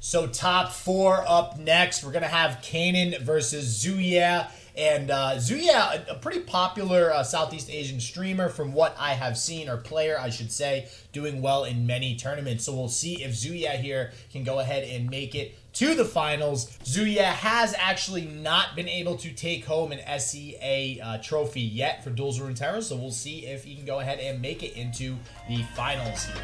So top four up next, we're gonna have Kanan versus XiuYeah. And XiuYeah, a pretty popular Southeast Asian streamer from what I have seen, or player, I should say, doing well in many tournaments. So we'll see if XiuYeah here can go ahead and make it to the finals. XiuYeah has actually not been able to take home an SEA trophy yet for Duels of Runeterra, so we'll see if he can go ahead and make it into the finals here.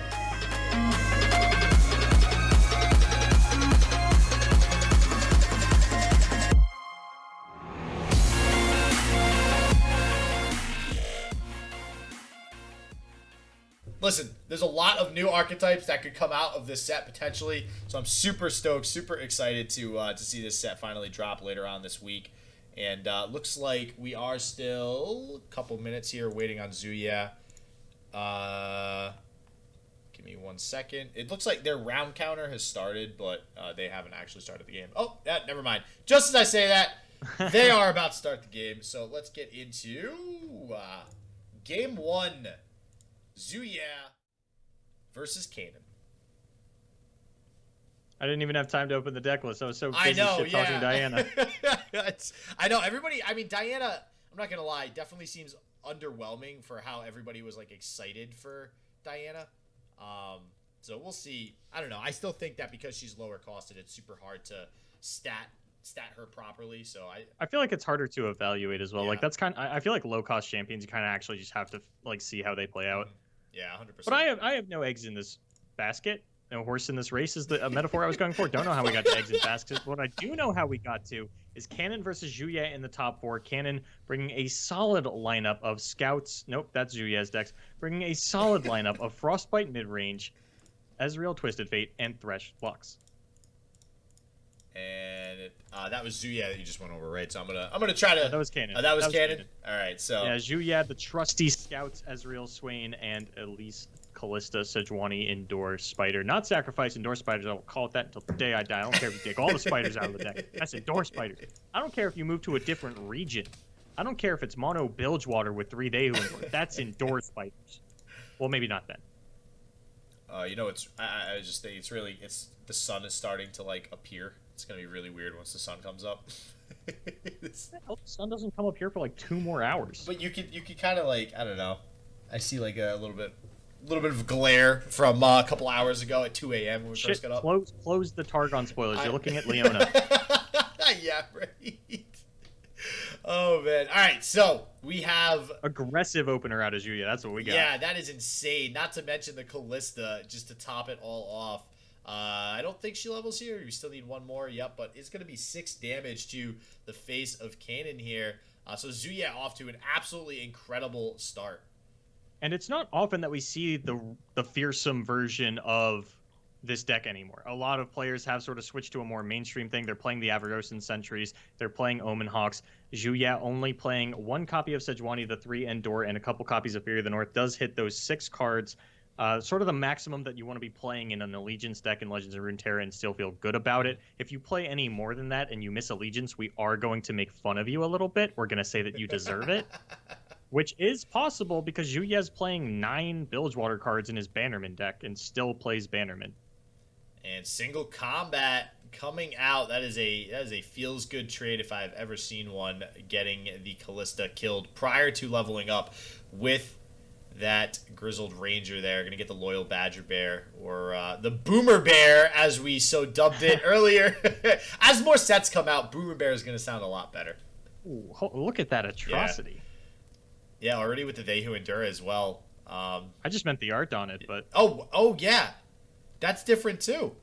Listen, there's a lot of new archetypes that could come out of this set potentially, so I'm super stoked, super excited to see this set finally drop later on this week. And looks like we are still a couple minutes here waiting on XiuYeah. Give me 1 second. It looks like their round counter has started, but they haven't actually started the game. Oh, yeah, never mind. Just as I say that, they are about to start the game. So let's get into game one. XiuYeah versus Kanan. I didn't even have time to open the deck list. I was so busy talking to Diana. I know everybody. I mean, Diana. I'm not gonna lie. Definitely seems underwhelming for how everybody was like excited for Diana. So we'll see. I don't know. I still think that because she's lower costed, it's super hard to stat her properly. So I feel like it's harder to evaluate as well. Yeah. Like that's I feel like low cost champions, you kind of actually just have to like see how they play out. Yeah, 100%. But I have no eggs in this basket. No horse in this race is the metaphor I was going for. Don't know how we got to eggs in baskets. What I do know how we got to is Kannan versus XiuYeah in the top four. Kannan bringing a solid lineup of scouts. Nope, that's XiuYeah's decks. Bringing a solid lineup of Frostbite midrange, Ezreal Twisted Fate, and Thresh Lux. And that was XiuYeah that you just went over, right? So I'm gonna try to. That was Kannan. That was Kannan. All right, so yeah, XiuYeah, the trusty scouts, Ezreal Swain, and Elise Callista Sejuani Indoor Spider. Not sacrifice Indoor Spiders. I will call it that until the day I die. I don't care if you take all the spiders out of the deck. That's Indoor Spiders. I don't care if you move to a different region. I don't care if it's mono Bilgewater with 3 Dehu Indoor. That's Indoor Spiders. Well, maybe not then. You know, I just think it's the sun is starting to like appear. It's gonna be really weird once the sun comes up. The sun doesn't come up here for like 2 more hours. But you could kind of like, I don't know. I see like a little bit of glare from a couple hours ago at 2 a.m. when we first got up. Close the Targon spoilers. You're looking at Leona. Yeah, right. Oh man! All right, so we have aggressive opener out of XiuYeah. That's what we got. Yeah, that is insane. Not to mention the Callista, just to top it all off. I don't think she levels here. You still need one more. Yep, but it's going to be 6 damage to the face of Kanan here. So XiuYeah off to an absolutely incredible start. And it's not often that we see the fearsome version of this deck anymore. A lot of players have sort of switched to a more mainstream thing. They're playing the Avarosan Sentries. They're playing Omen Hawks. XiuYeah only playing 1 copy of Sejuani, the 3 Endor, and a couple copies of Fury of the North does hit those 6 cards. Sort of the maximum that you want to be playing in an Allegiance deck in Legends of Runeterra and still feel good about it. If you play any more than that and you miss Allegiance, we are going to make fun of you a little bit. We're going to say that you deserve it, which is possible because XiuYeah's playing 9 Bilgewater cards in his Bannerman deck and still plays Bannerman. And single combat coming out. That is a feels good trade if I've ever seen one. Getting the Callista killed prior to leveling up with that Grizzled Ranger there. Going to get the Loyal Badger Bear, or the Boomer Bear, as we so dubbed it earlier. As more sets come out, Boomer Bear is going to sound a lot better. Ooh, look at that atrocity. Yeah, already with the Dehu Endura as well. I just meant the art on it, but... Oh yeah. That's different too.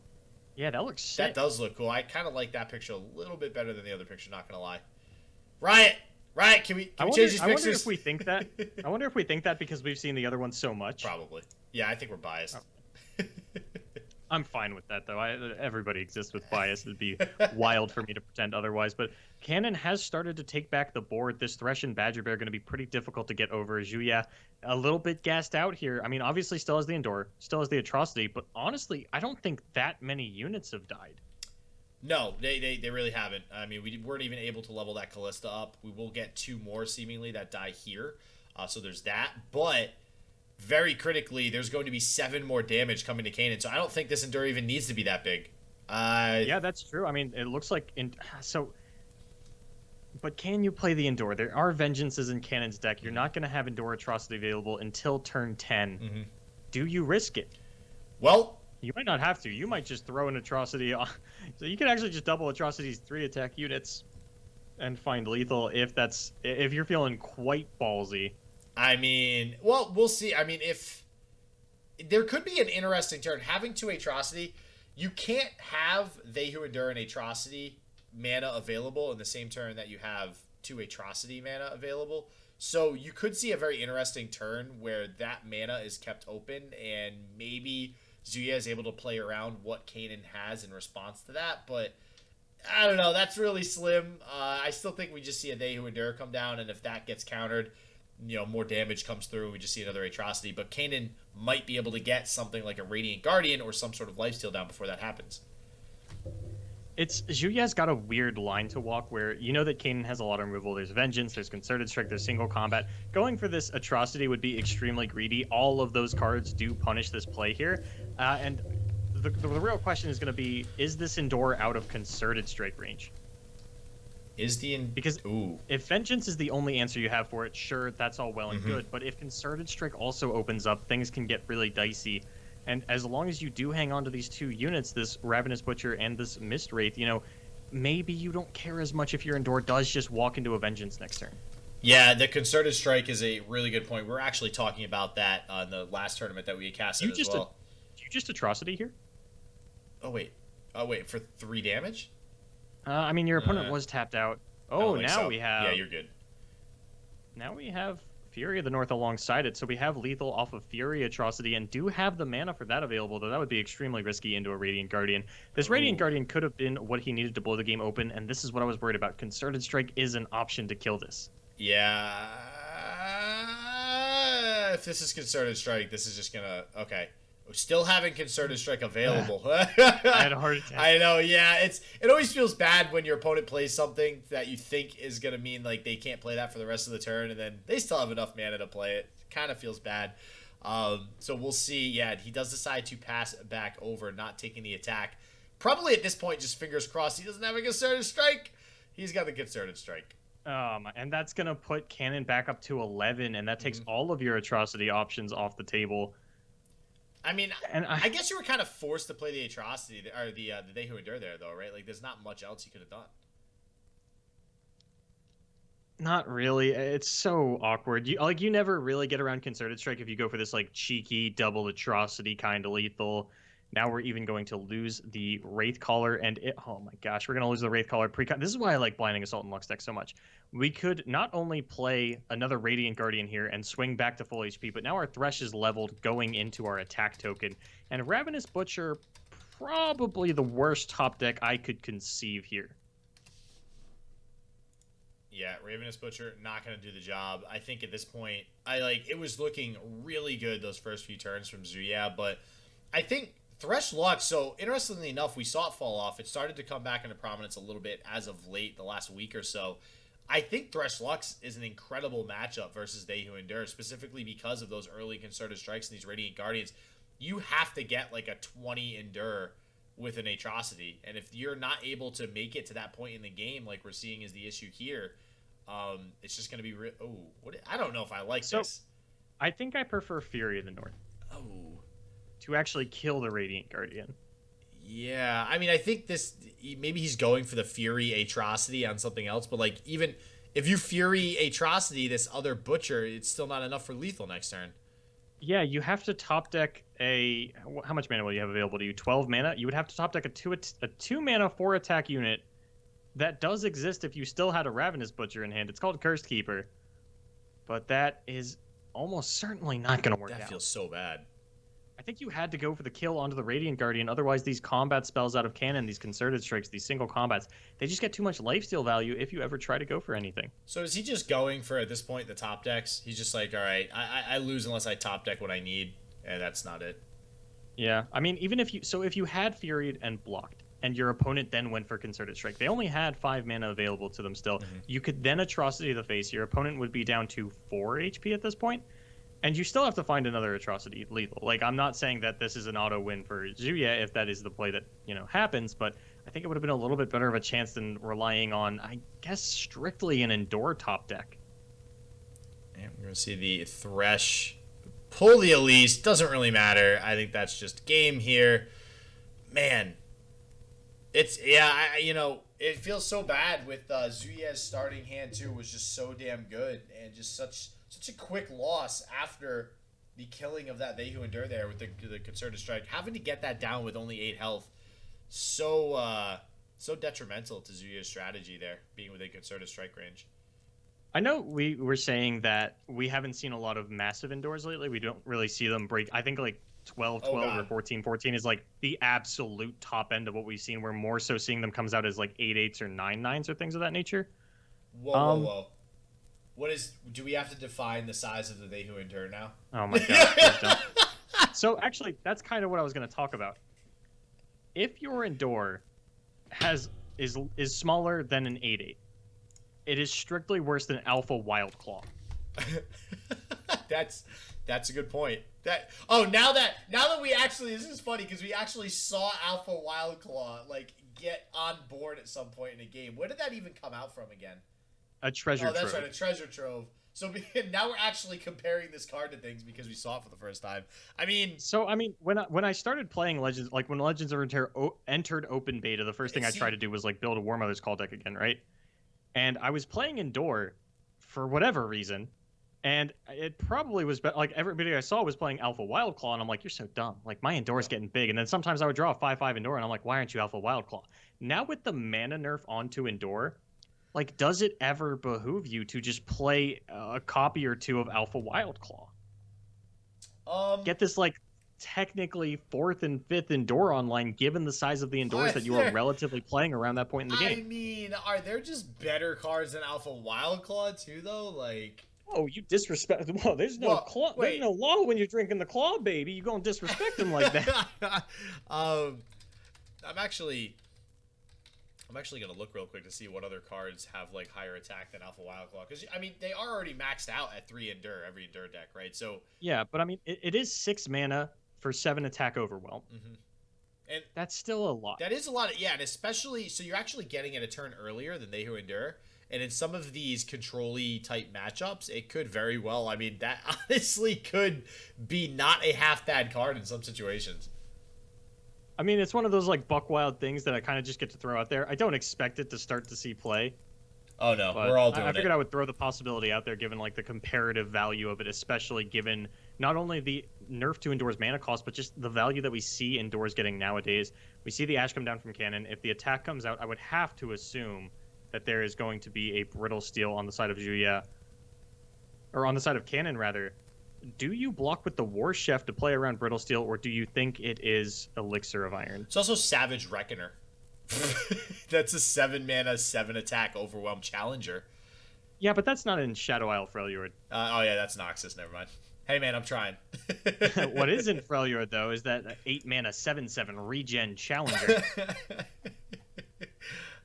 Yeah, that looks sick. That does look cool. I kind of like that picture a little bit better than the other picture, not going to lie. Riot, can we change these pictures? I wonder if we think that. I wonder if we think that because we've seen the other ones so much. Probably. Yeah, I think we're biased. Oh. I'm fine with that, though. Everybody exists with bias. It'd be wild for me to pretend otherwise. But Kannan has started to take back the board. This Thresh and Badger Bear are going to be pretty difficult to get over. XiuYeah a little bit gassed out here. I mean, obviously still has the Endor, still has the Atrocity, but honestly, I don't think that many units have died. No, they really haven't. I mean, we weren't even able to level that Callista up. We will get 2 more, seemingly, that die here. So there's that. But very critically, there's going to be 7 more damage coming to Kanan. So I don't think this Endure even needs to be that big. Yeah, that's true. I mean, it looks like so. But can you play the Endure? There are Vengeances in Kanan's deck. You're not going to have Endure Atrocity available until turn 10. Mm-hmm. Do you risk it? Well, you might not have to. You might just throw an Atrocity on. So you can actually just double Atrocity's 3 attack units and find lethal if you're feeling quite ballsy. I mean, well, we'll see. I mean, if there could be an interesting turn having 2 Atrocity, you can't have They Who Endure an Atrocity mana available in the same turn that you have 2 Atrocity mana available. So you could see a very interesting turn where that mana is kept open, and maybe Zuya is able to play around what Kanan has in response to that. But I don't know. That's really slim. I still think we just see a They Who Endure come down, and if that gets countered, more damage comes through, and we just see another Atrocity. But Kanan might be able to get something like a Radiant Guardian or some sort of lifesteal down before that happens. XiuYeah's got a weird line to walk where you know that Kanan has a lot of removal. There's Vengeance, there's Concerted Strike, there's Single Combat. Going for this Atrocity would be extremely greedy. All of those cards do punish this play here. And the real question is going to be, is this Endure out of Concerted Strike range? Because if Vengeance is the only answer you have for it, sure, that's all well and good. But if Concerted Strike also opens up, things can get really dicey. And as long as you do hang on to these 2 units, this Ravenous Butcher and this Mist Wraith, maybe you don't care as much if your Endure does just walk into a Vengeance next turn. Yeah, the Concerted Strike is a really good point. We're actually talking about that on the last tournament that we casted as well. Do you just Atrocity here? Oh, wait, for 3 damage? I mean, your opponent was tapped out. Oh, now we have... Yeah, you're good. Now we have Fury of the North alongside it, so we have lethal off of Fury Atrocity and do have the mana for that available, though that would be extremely risky into a Radiant Guardian. This Radiant Guardian could have been what he needed to blow the game open, and this is what I was worried about. Concerted Strike is an option to kill this. Yeah. If this is Concerted Strike, this is just gonna... Okay. Still having Concerted Strike available. I had a heart attack. I know, yeah. It always feels bad when your opponent plays something that you think is going to mean like they can't play that for the rest of the turn, and then they still have enough mana to play it. Kind of feels bad. So we'll see. Yeah, he does decide to pass back over, not taking the attack. Probably at this point, just fingers crossed, he doesn't have a Concerted Strike. He's got the Concerted Strike. And that's going to put Kanan back up to 11, and that takes all of your Atrocity options off the table. I mean, I guess you were kind of forced to play the Atrocity, or the They Who Endure there, though, right? Like, there's not much else you could have done. Not really. It's so awkward. You never really get around Concerted Strike if you go for this, like, cheeky double Atrocity kind of lethal. Now we're even going to lose the Wraith Caller, and oh my gosh, we're going to lose the Wraith Caller pre-con. This is why I like Blinding Assault and Lux deck so much. We could not only play another Radiant Guardian here and swing back to full HP, but now our Thresh is leveled going into our attack token. And Ravenous Butcher, probably the worst top deck I could conceive here. Yeah, Ravenous Butcher, not going to do the job. I think at this point, it was looking really good those first few turns from XiuYeah, but I think Thresh Lux, so interestingly enough, we saw it fall off. It started to come back into prominence a little bit as of late, the last week or so. I think Thresh Lux is an incredible matchup versus They Who Endure, specifically because of those early Concerted Strikes and these Radiant Guardians. You have to get like a 20 Endure with an Atrocity, and if you're not able to make it to that point in the game, like we're seeing is the issue here, it's just going to be... I don't know if I like this. I think I prefer Fury of the North. Oh... to actually kill the Radiant Guardian. Yeah, I mean, I think maybe he's going for the Fury Atrocity on something else, but like even if you Fury Atrocity this other Butcher, it's still not enough for lethal next turn. Yeah, you have to top deck how much mana will you have available to you? 12 mana? You would have to top deck a 2 mana 4 attack unit that does exist if you still had a Ravenous Butcher in hand. It's called Cursed Keeper. But that is almost certainly not going to work out. That feels so bad. I think you had to go for the kill onto the Radiant Guardian. Otherwise, these combat spells out of Kanan, these Concerted Strikes, these single combats, they just get too much lifesteal value if you ever try to go for anything. So is he just going for, at this point, the top decks? He's just like, all right, I lose unless I top deck what I need, and that's not it. Yeah, I mean, even if you had Furied and blocked, and your opponent then went for Concerted Strike, they only had 5 mana available to them still. You could then Atrocity to the face. Your opponent would be down to 4 HP at this point. And you still have to find another atrocity lethal. Like, I'm not saying that this is an auto win for XiuYeah if that is the play that, happens, but I think it would have been a little bit better of a chance than relying on, I guess, strictly an Endure top deck. And we're going to see the Thresh pull the Elise. Doesn't really matter. I think that's just game here. Man. It's, it feels so bad with XiuYeah's starting hand, too, was just so damn good. And just such a quick loss after the killing of that They Who Endure there with the Concerted Strike. Having to get that down with only 8 health. So detrimental to XiuYeah's strategy there, being within Concerted Strike range. I know we were saying that we haven't seen a lot of massive Endures lately. We don't really see them break. I think like 12-12 or 14-14 is like the absolute top end of what we've seen. We're more so seeing them comes out as like 8-8s or 9-9s or things of that nature. Whoa. Do we have to define the size of the They Who Endure now? Oh my god, please don't. So actually, that's kind of what I was going to talk about. If your Endure is smaller than an 8-8, it is strictly worse than Alpha Wild Claw. That's a good point. Now that we actually, this is funny because we actually saw Alpha Wild Claw like get on board at some point in a game. Where did that even come out from again? A treasure trove. Oh, that's right, a treasure trove. So now we're actually comparing this card to things because we saw it for the first time. When I started playing Legends, like when Legends of Runeterra entered open beta, the first thing I tried to do was like build a War Mother's Call deck again, right? And I was playing Endure for whatever reason, and it probably was like everybody I saw was playing Alpha Wild Claw, and I'm like, you're so dumb. Like my Endure's getting big, and then sometimes I would draw a 5/5 Endure, and I'm like, why aren't you Alpha Wild Claw? Now with the mana nerf onto Endure, like, does it ever behoove you to just play a copy or two of Alpha Wild Claw? Get this, like, technically 4th and 5th Endure online, given the size of the Endures that you are relatively playing around that point in the game. I mean, are there just better cards than Alpha Wild Claw, too, though? Like... Oh, you disrespect... Well, there's no claw. There's no law when you're drinking the claw, baby. You gonna disrespect him like that. I'm actually going to look real quick to see what other cards have, like, higher attack than Alpha Wild Claw. Because, I mean, they are already maxed out at 3 Endure, every Endure deck, right? So... Yeah, but, I mean, it is 6 mana for 7 attack Overwhelm. Mm-hmm. And that's still a lot. That is a lot. And especially... So you're actually getting it a turn earlier than They Who Endure. And in some of these control-y type matchups, it could very well... I mean, that honestly could be not a half-bad card in some situations. I mean, it's one of those, like, buck wild things that I kind of just get to throw out there. I don't expect it to start to see play. Oh, no. We're all doing it. I figured I would throw the possibility out there, given, like, the comparative value of it, especially given not only the nerf to Endure's mana cost, but just the value that we see Endure's getting nowadays. We see the Ash come down from Kannan. If the attack comes out, I would have to assume that there is going to be a Brittle Steel on the side of XiuYeah. Or on the side of Kannan, rather. Do you block with the War Chef to play around Brittle Steel, or do you think it is Elixir of Iron? It's also Savage Reckoner. That's a 7 mana, 7 attack Overwhelm Challenger. Yeah, but that's not in Shadow Isle Freljord. Oh yeah, that's Noxus, never mind. Hey man, I'm trying. What is in Freljord, though, is that 8 mana, 7/7 regen Challenger.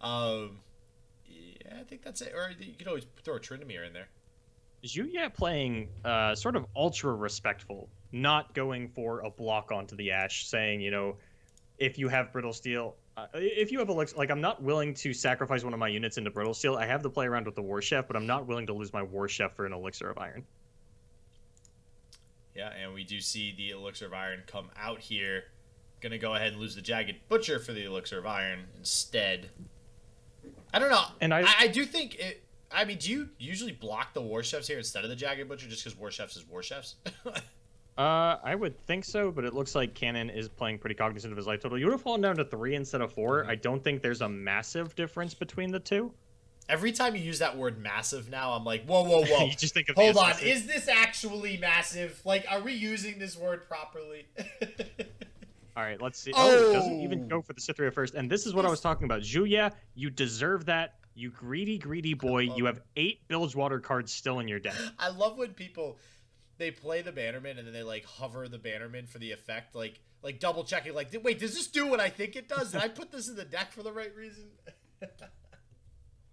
Yeah, I think that's it. Or you could always throw a Tryndamere in there. XiuYeah playing sort of ultra respectful, not going for a block onto the Ash, saying, if you have Brittle Steel, if you have Elixir, like, I'm not willing to sacrifice one of my units into Brittle Steel. I have to play around with the War Chef, but I'm not willing to lose my War Chef for an Elixir of Iron. Yeah, and we do see the Elixir of Iron come out here. Gonna go ahead and lose the Jagged Butcher for the Elixir of Iron instead. I don't know. And I do think it... I mean, do you usually block the War Chefs here instead of the Jagged Butcher just because War Chefs is War Chefs? I would think so, but it looks like Kannan is playing pretty cognizant of his life total. You would have fallen down to 3 instead of 4. I don't think there's a massive difference between the two. Every time you use that word massive now, I'm like, whoa. You just think of Hold on, is this actually massive? Like, are we using this word properly? All right, let's see. Oh, it doesn't even go for the Cithria first. And this is what I was talking about. XiuYeah, you deserve that. You greedy boy. You have 8 Bilgewater cards still in your deck. I love when people, they play the Bannerman and then they, like, hover the Bannerman for the effect. Like double checking. Like, wait, does this do what I think it does? Did I put this in the deck for the right reason?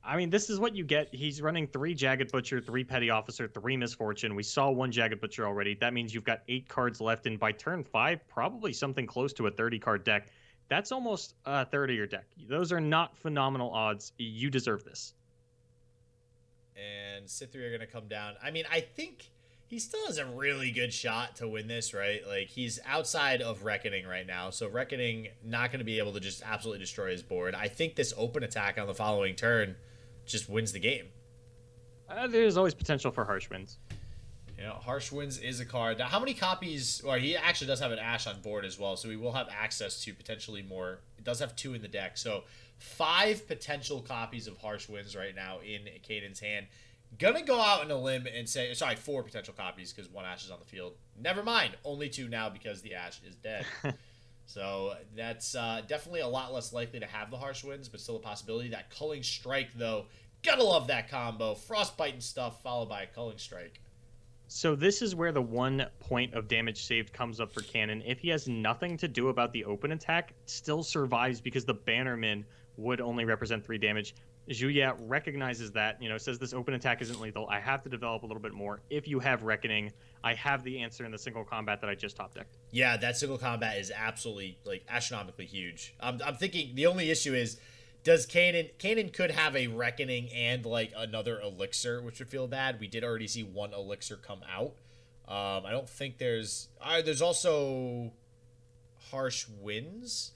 I mean, this is what you get. He's running 3 Jagged Butcher, 3 Petty Officer, 3 Misfortune. We saw 1 Jagged Butcher already. That means you've got 8 cards left, and by turn 5, probably something close to a 30-card deck. That's almost a third of your deck. Those are not phenomenal odds. You deserve this. And Sith3 are going to come down. I mean, I think he still has a really good shot to win this, right? Like, he's outside of Reckoning right now, so Reckoning not going to be able to just absolutely destroy his board. I think this open attack on the following turn just wins the game. There's always potential for Harsh Winds. You know, Harsh Winds is a card. Now, how many copies... Well, he actually does have an Ash on board as well, so he will have access to potentially more. It does have 2 in the deck, so 5 potential copies of Harsh Winds right now in Kanan's hand. Gonna go out on a limb and say... Sorry, 4 potential copies because 1 Ash is on the field. Never mind. Only 2 now because the Ash is dead. So that's definitely a lot less likely to have the Harsh Winds, but still a possibility. That Culling Strike, though, gotta love that combo. Frostbite and stuff followed by a Culling Strike. So this is where the 1 point of damage saved comes up for Kannan. If he has nothing to do about the open attack, still survives because the Bannerman would only represent 3 damage. XiuYeah recognizes that, says this open attack isn't lethal. I have to develop a little bit more. If you have Reckoning, I have the answer in the single combat that I just top decked. Yeah, that single combat is absolutely, like, astronomically huge. I'm thinking the only issue is, does Kanan could have a Reckoning and, like, another Elixir, which would feel bad. We did already see 1 Elixir come out. I don't think there's also Harsh Winds.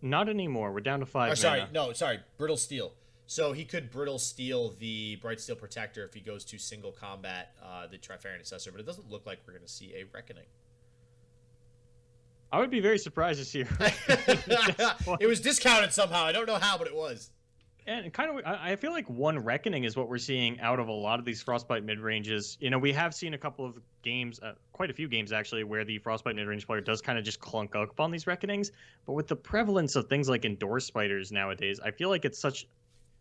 Not anymore. We're down to 5 mana. Sorry. Brittle Steel. So he could Brittle Steel the Bright Steel Protector if he goes to single combat the Trifarian Assessor, but it doesn't look like we're going to see a Reckoning. I would be very surprised to see It was discounted somehow. I don't know how, but it was. And kind of, I feel like 1 Reckoning is what we're seeing out of a lot of these Frostbite mid-ranges. We have seen a couple of games, quite a few games actually, where the Frostbite mid-range player does kind of just clunk up on these Reckonings. But with the prevalence of things like Endure Spiders nowadays, I feel like it's such...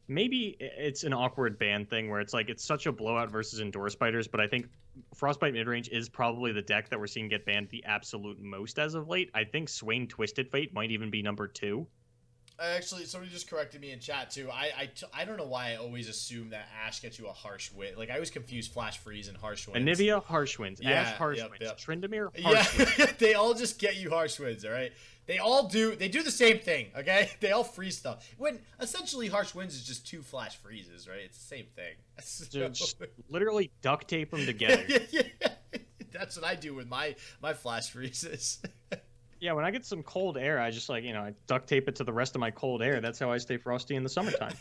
Maybe it's an awkward ban thing where it's like it's such a blowout versus Endure Spiders, but I think Frostbite midrange is probably the deck that we're seeing get banned the absolute most as of late. I think Swain Twisted Fate might even be number 2. Actually, somebody just corrected me in chat too. I don't know why I always assume that Ash gets you a Harsh Wind. Like, I always confuse Flash Freeze and Harsh Winds. Anivia, Harsh Winds. Yeah, Ash, Harsh Winds. Yep. Tryndamere, Harsh Winds. Yeah, they all just get you Harsh Winds, all right? They do the same thing, okay? They all freeze stuff. When essentially Harsh Winds is just 2 Flash Freezes, right? It's the same thing. So... Just literally duct tape them together. Yeah. That's what I do with my Flash Freezes. Yeah, when I get some cold air, I just I duct tape it to the rest of my cold air. That's how I stay frosty in the summertime.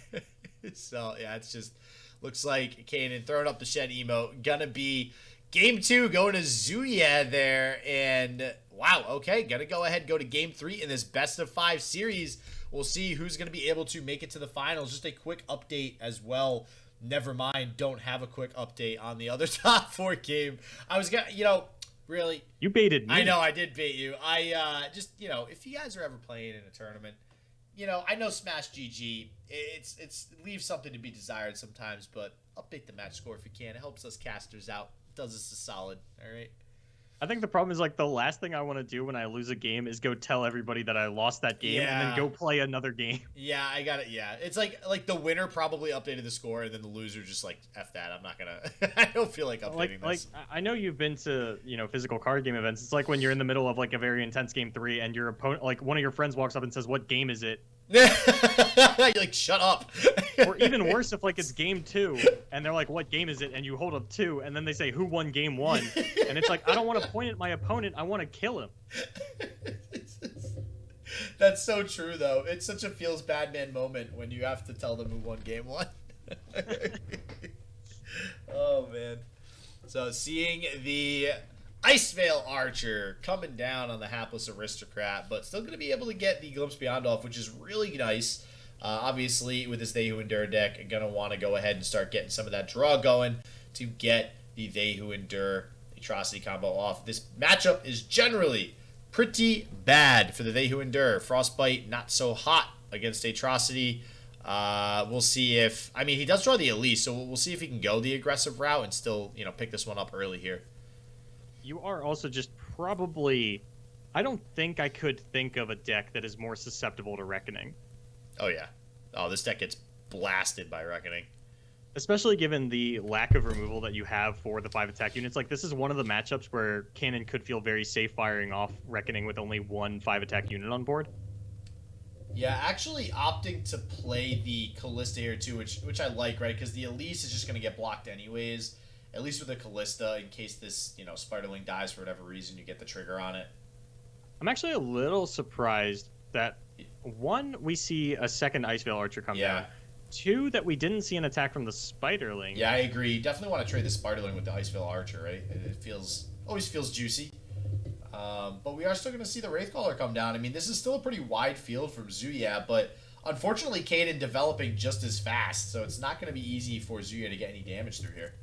So, yeah, it's just looks like Kanan throwing up the shed emote. Gonna be game 2 going to XiuYeah there. And wow, okay, gonna go ahead and go to game 3 in this best of 5 series. We'll see who's gonna be able to make it to the finals. Just a quick update as well. Never mind, don't have a quick update on the other top 4 game. I was gonna, really? You baited me. I know, I did bait you. I just, if you guys are ever playing in a tournament, I know Smash GG, it's leaves something to be desired sometimes, but update the match score if you can. It helps us casters out. It does us a solid, all right? I think the problem is, the last thing I want to do when I lose a game is go tell everybody that I lost that game and then go play another game. Yeah, I got it. Yeah, it's like the winner probably updated the score and then the loser just F that. I'm not going to... I don't feel like updating this. I know you've been to, physical card game events. It's like when you're in the middle of, a very intense game 3 and your opponent, one of your friends walks up and says, "What game is it?" You're like, shut up. Or even worse, if it's game 2 and they're like, "What game is it?" and you hold up 2 and then they say, "Who won game 1?" and it's like, I don't want to point at my opponent, I want to kill him. That's so true, though. It's such a feels bad man moment when you have to tell them who won game 1. Oh man. So seeing the Iceveil Archer coming down on the hapless aristocrat, but still going to be able to get the Glimpse Beyond off, which is really nice. Obviously, with this They Who Endure deck, going to want to go ahead and start getting some of that draw going to get the They Who Endure Atrocity combo off. This matchup is generally pretty bad for the They Who Endure. Frostbite, not so hot against Atrocity. We'll see if... I mean, he does draw the Elise, so we'll see if he can go the aggressive route and still, pick this one up early here. You are also just probably... I don't think I could think of a deck that is more susceptible to Reckoning. Oh, yeah. Oh, this deck gets blasted by Reckoning. Especially given the lack of removal that you have for the 5 attack units. Like, this is one of the matchups where Kannan could feel very safe firing off Reckoning with only one 5 attack unit on board. Yeah, actually opting to play the Callista here too, which I like, right? Because the Elise is just going to get blocked anyways. At least with the Callista, in case this, Spiderling dies for whatever reason, you get the trigger on it. I'm actually a little surprised that, one, we see a second Ice Veil Archer come down. 2, that we didn't see an attack from the Spiderling. Yeah, I agree. Definitely want to trade the Spiderling with the Ice Veil Archer, right? It always feels juicy. But we are still going to see the Wraithcaller come down. I mean, this is still a pretty wide field from XiuYeah, but unfortunately, Kanan developing just as fast, so it's not going to be easy for XiuYeah to get any damage through here.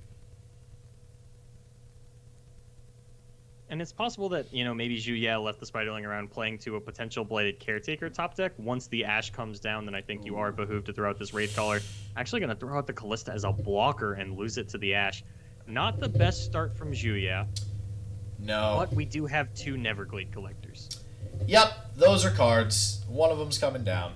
And it's possible that, maybe XiuYeah left the Spiderling around playing to a potential Bladed Caretaker top deck. Once the Ash comes down, then I think you are behooved to throw out this Wraithcaller. Actually going to throw out the Callista as a blocker and lose it to the Ash. Not the best start from XiuYeah. No. But we do have 2 Neverglade Collectors. Yep, those are cards. One of them's coming down.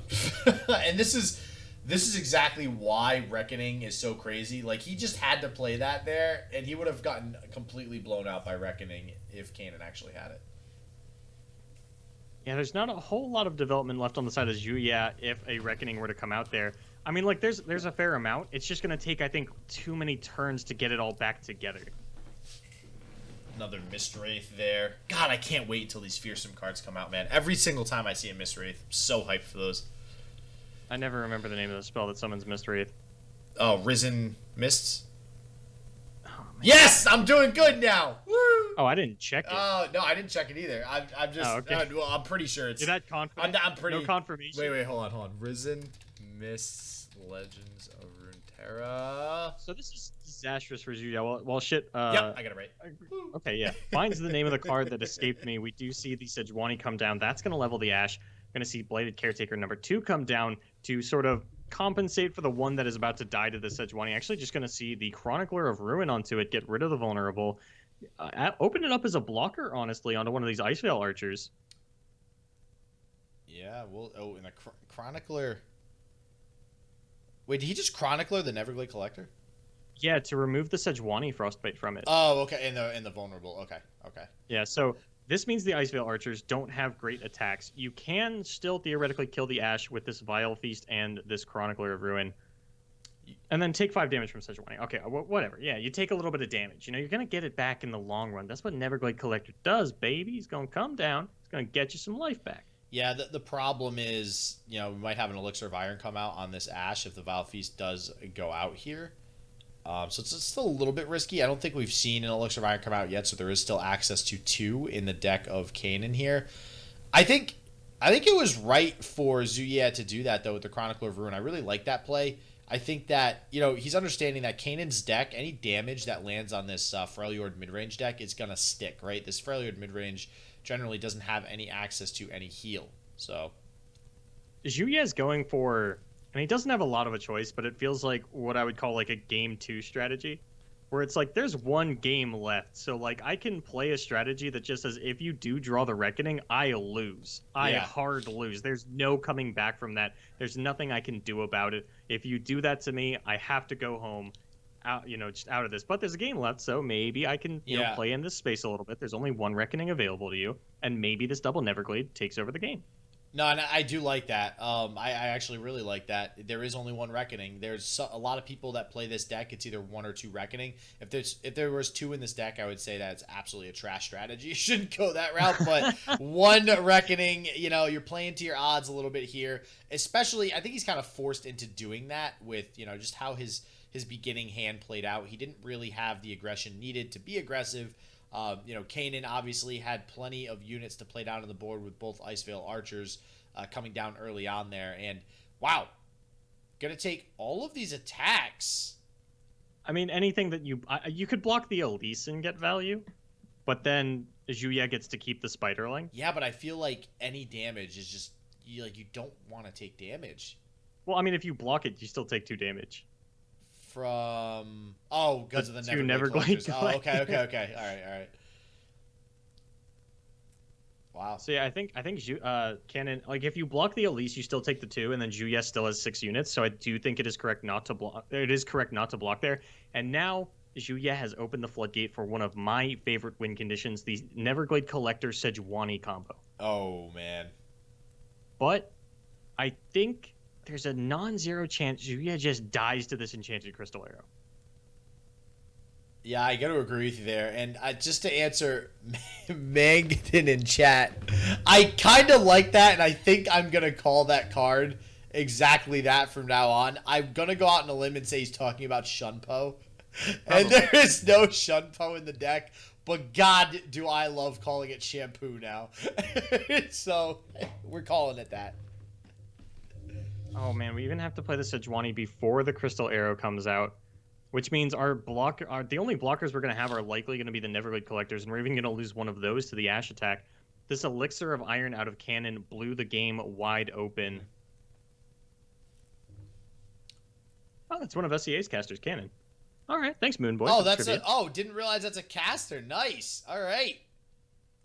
And this is exactly why Reckoning is so crazy. Like, he just had to play that there, and he would have gotten completely blown out by Reckoning if Kanan actually had it. Yeah, there's not a whole lot of development left on the side of XiuYeah if a Reckoning were to come out there. I mean, like, there's a fair amount. It's just going to take, I think, too many turns to get it all back together. Another Mist Wraith there. God, I can't wait until these fearsome cards come out, man. Every single time I see a Mist Wraith, I'm so hyped for those. I never remember the name of the spell that summons Mist Wraith. Oh, Risen Mists? Oh, yes! I'm doing good now! Woo! Oh, I didn't check it. Oh, no, I didn't check it either. I'm just... Oh, okay. well, I'm pretty sure it's... You're that confident? I'm pretty... No confirmation? Wait, hold on. Risen Mists, Legends of Runeterra... So this is disastrous for XiuYeah. Well, shit. Yep, I got it right. Okay, yeah. Finds the name of the card that escaped me. We do see the Sejuani come down. That's going to level the Ash. Going to see Bladed Caretaker number 2 come down to sort of compensate for the one that is about to die to the Sejuani. Actually, just going to see the Chronicler of Ruin onto it, get rid of the vulnerable. Open it up as a blocker, honestly, onto one of these Ice Veil Archers. Yeah, well, and a Chronicler... Wait, did he just Chronicler the Neverglade Collector? Yeah, to remove the Sejuani Frostbite from it. Oh, okay, in the vulnerable. Okay. Yeah, so this means the Ice Veil Archers don't have great attacks. You can still theoretically kill the Ash with this Vile Feast and this Chronicler of Ruin. And then take 5 damage from Sejuani. Okay, whatever. Yeah, you take a little bit of damage. You're going to get it back in the long run. That's what Neverglade Collector does, baby. He's going to come down. He's going to get you some life back. Yeah, the problem is, we might have an Elixir of Iron come out on this Ash if the Vile Feast does go out here. So it's still a little bit risky. I don't think we've seen an Elixir of Iron come out yet, so there is still access to 2 in the deck of Kanan here. I think it was right for XiuYeah to do that, though, with the Chronicler of Ruin. I really like that play. I think that, he's understanding that Kanan's deck, any damage that lands on this Freljord midrange deck is going to stick, right? This Freljord midrange generally doesn't have any access to any heal, so... XiuYeah's going for... And he doesn't have a lot of a choice, but it feels like what I would call like a game 2 strategy, where it's like there's one game left. So like I can play a strategy that just says if you do draw the Reckoning, I lose. I hard lose. There's no coming back from that. There's nothing I can do about it. If you do that to me, I have to go home, out, just out of this. But there's a game left, so maybe I can play in this space a little bit. There's only one Reckoning available to you, and maybe this double Neverglade takes over the game. No, and I do like that. I actually really like that. There is only one Reckoning. There's a lot of people that play this deck. It's either 1 or 2 Reckoning. If there was 2 in this deck, I would say that it's absolutely a trash strategy. You shouldn't go that route. But 1 Reckoning, you're playing to your odds a little bit here. Especially, I think he's kind of forced into doing that with just how his beginning hand played out. He didn't really have the aggression needed to be aggressive. Kanan obviously had plenty of units to play down on the board with both Ice Veil Archers coming down early on there. And, wow, going to take all of these attacks. I mean, anything that you could block the Elise and get value, but then XiuYeah gets to keep the Spiderling. Yeah, but I feel like any damage is just, you don't want to take damage. Well, I mean, if you block it, you still take 2 damage. From because of the Neverglade. Oh, okay. All right. Wow. So yeah, I think Kannan, like if you block the Elise, you still take the 2, and then XiuYeah still has 6 units. So I do think it is correct not to block. It is correct not to block there. And now XiuYeah has opened the floodgate for one of my favorite win conditions, the Neverglade Collector Sejuani combo. Oh man. But I think there's a non-zero chance XiuYeah just dies to this enchanted crystal arrow. Yeah, I got to agree with you there. And just to answer Magden in chat, I kind of like that, and I think I'm going to call that card exactly that from now on. I'm going to go out on a limb and say he's talking about Shunpo. And there is no Shunpo in the deck, but God, do I love calling it Shampoo now. So, we're calling it that. Oh man, we even have to play the Sejuani before the crystal arrow comes out. Which means the only blockers we're going to have are likely going to be the Neverglade Collectors, and we're even going to lose one of those to the Ash attack. This Elixir of Iron out of Kannan blew the game wide open. Oh, that's one of SCA's casters, Kannan. All right, thanks, Moonboy. Oh, didn't realize that's a caster. Nice. All right.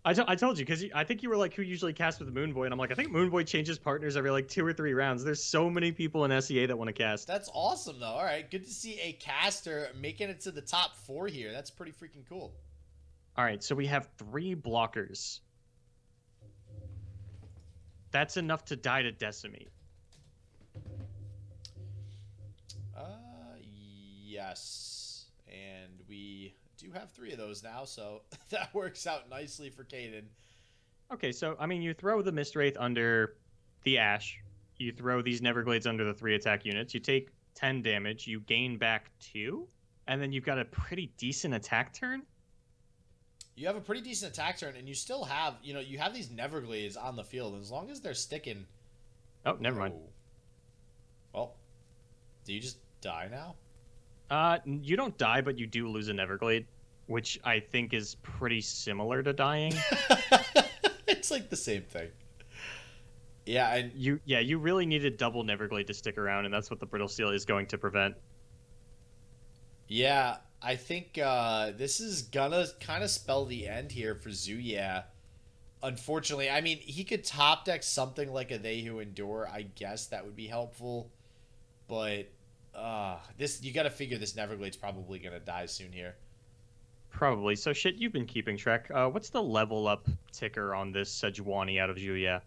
I told you, because I think you were like, who usually casts with Moonboy, and I'm like, I think Moonboy changes partners every like 2 or 3 rounds. There's so many people in SCA that want to cast. That's awesome, though. All right, good to see a caster making it to the top 4 here. That's pretty freaking cool. All right, so we have 3 blockers. That's enough to die to Decimate. Yes. And we do have 3 of those now, so that works out nicely for Kanan. Okay, so, I mean, you throw the Mistwraith under the Ash. You throw these Neverglades under the 3 attack units. You take 10 damage. You gain back 2. And then you've got a pretty decent attack turn. You have a pretty decent attack turn, and you still have, you have these Neverglades on the field. As long as they're sticking... Oh, never mind. Well, do you just die now? You don't die, but you do lose a Neverglade, which I think is pretty similar to dying. It's like the same thing. Yeah, and you really need a double Neverglade to stick around, and that's what the Brittle Steel is going to prevent. Yeah, I think this is gonna kind of spell the end here for XiuYeah. Unfortunately, I mean, he could top deck something like a They Who Endure. I guess that would be helpful, but you got to figure this Neverglade's probably gonna die soon here. Probably. So shit, you've been keeping track. What's the level up ticker on this Sejuani out of XiuYeah?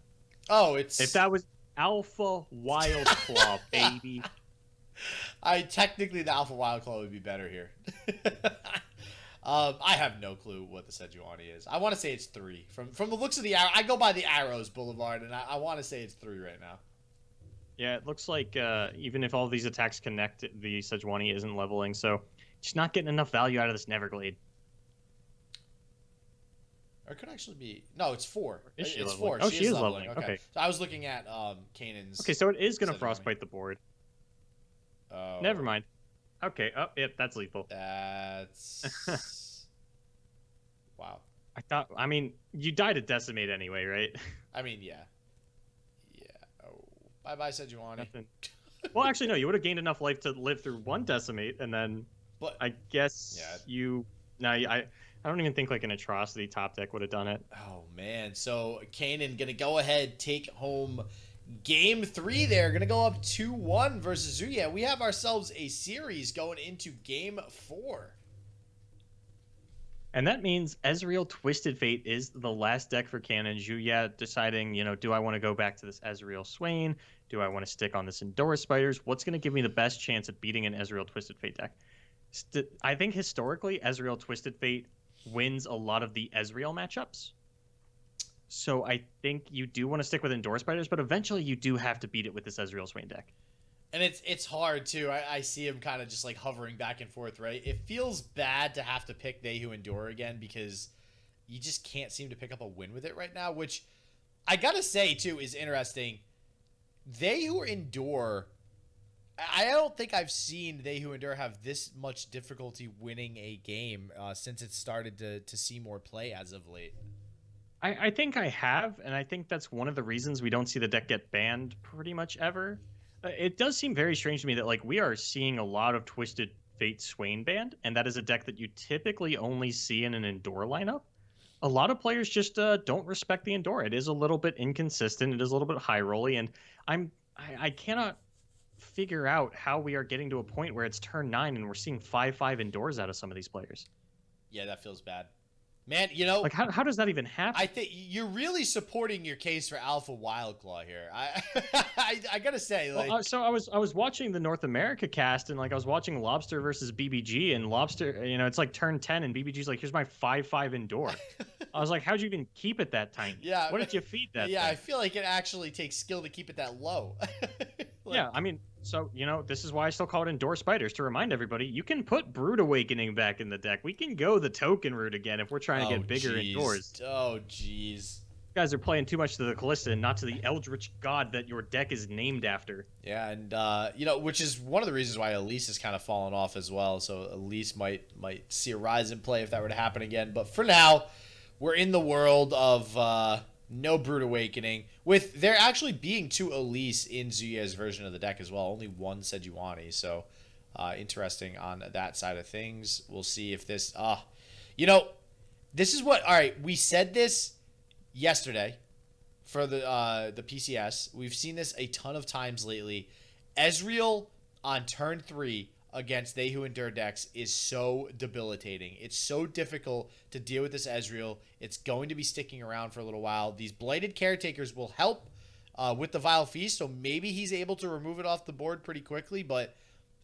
Oh, if that was Alpha Wild Claw, baby. Technically the Alpha Wild Claw would be better here. I have no clue what the Sejuani is. I want to say it's 3. From the looks of the arrow, I go by the arrows, Boulevard, and I want to say it's 3 right now. Yeah, it looks like even if all these attacks connect, the Sejuani isn't leveling, so just not getting enough value out of this Neverglade. Or it could actually be... No, it's 4. Is she it's leveling? 4. Oh, she is leveling. Okay. So I was looking at Kanan's... Okay, so it is going to Frostbite the board. Oh. Never mind. Okay, yep, that's lethal. That's... Wow. I mean, you die to Decimate anyway, right? I mean, yeah. Yeah. Oh. Bye-bye, Sejuani. Nothing. Well, actually, no, you would have gained enough life to live through 1 Decimate, and then I guess I don't even think like an Atrocity top deck would have done it. Oh, man. So, Kanan going to go ahead, take home game 3 there. Going to go up 2-1 versus XiuYeah. We have ourselves a series going into game 4. And that means Ezreal Twisted Fate is the last deck for Kannan. XiuYeah deciding, do I want to go back to this Ezreal Swain? Do I want to stick on this Endora Spiders? What's going to give me the best chance at beating an Ezreal Twisted Fate deck? I think historically, Ezreal Twisted Fate wins a lot of the Ezreal matchups. So I think you do want to stick with Endora Spiders, but eventually you do have to beat it with this Ezreal Swain deck. And it's hard, too. I see him kind of just, like, hovering back and forth, right? It feels bad to have to pick They Who Endure again because you just can't seem to pick up a win with it right now, which I gotta say, too, is interesting. They Who Endure... I don't think I've seen They Who Endure have this much difficulty winning a game since it started to see more play as of late. I think I have, and I think that's one of the reasons we don't see the deck get banned pretty much ever. It does seem very strange to me that like we are seeing a lot of Twisted Fate Swain banned, and that is a deck that you typically only see in an Endure lineup. A lot of players just don't respect the Endora. It is a little bit inconsistent. It is a little bit high rolly, and I cannot figure out how we are getting to a point where it's turn 9 and we're seeing 5/5 Endoras out of some of these players. Yeah, that feels bad. Man, you know, like how does that even happen? I think you're really supporting your case for Alpha Wildclaw here. I gotta say, like, so I was watching the North America cast, and like I was watching Lobster versus BBG, and Lobster, you know, it's like turn 10, and BBG's like, here's my 5/5 Endor. I was like, how'd you even keep it that tiny? Yeah. What did you feed that? Yeah, thing? I feel like it actually takes skill to keep it that low. Like, yeah, I mean, so, you know, this is why I still call it Endor Spiders, to remind everybody, you can put Brood Awakening back in the deck. We can go the token route again if we're trying to get bigger Endors. Oh, jeez. You guys are playing too much to the Callista and not to the Eldritch God that your deck is named after. Yeah, and, you know, which is one of the reasons why Elise has kind of fallen off as well. So Elise might see a rise in play if that were to happen again. But for now, we're in the world of no Brood Awakening, with there actually being 2 Elise in XiuYeah's version of the deck as well. Only 1 Sejuani, so interesting on that side of things. We'll see if this... you know, this is what... All right, we said this yesterday for the PCS. We've seen this a ton of times lately. Ezreal on turn 3 against They Who Endure decks is so debilitating. It's so difficult to deal with this Ezreal. It's going to be sticking around for a little while. These Blighted Caretakers will help with the Vile Feast, so maybe he's able to remove it off the board pretty quickly, but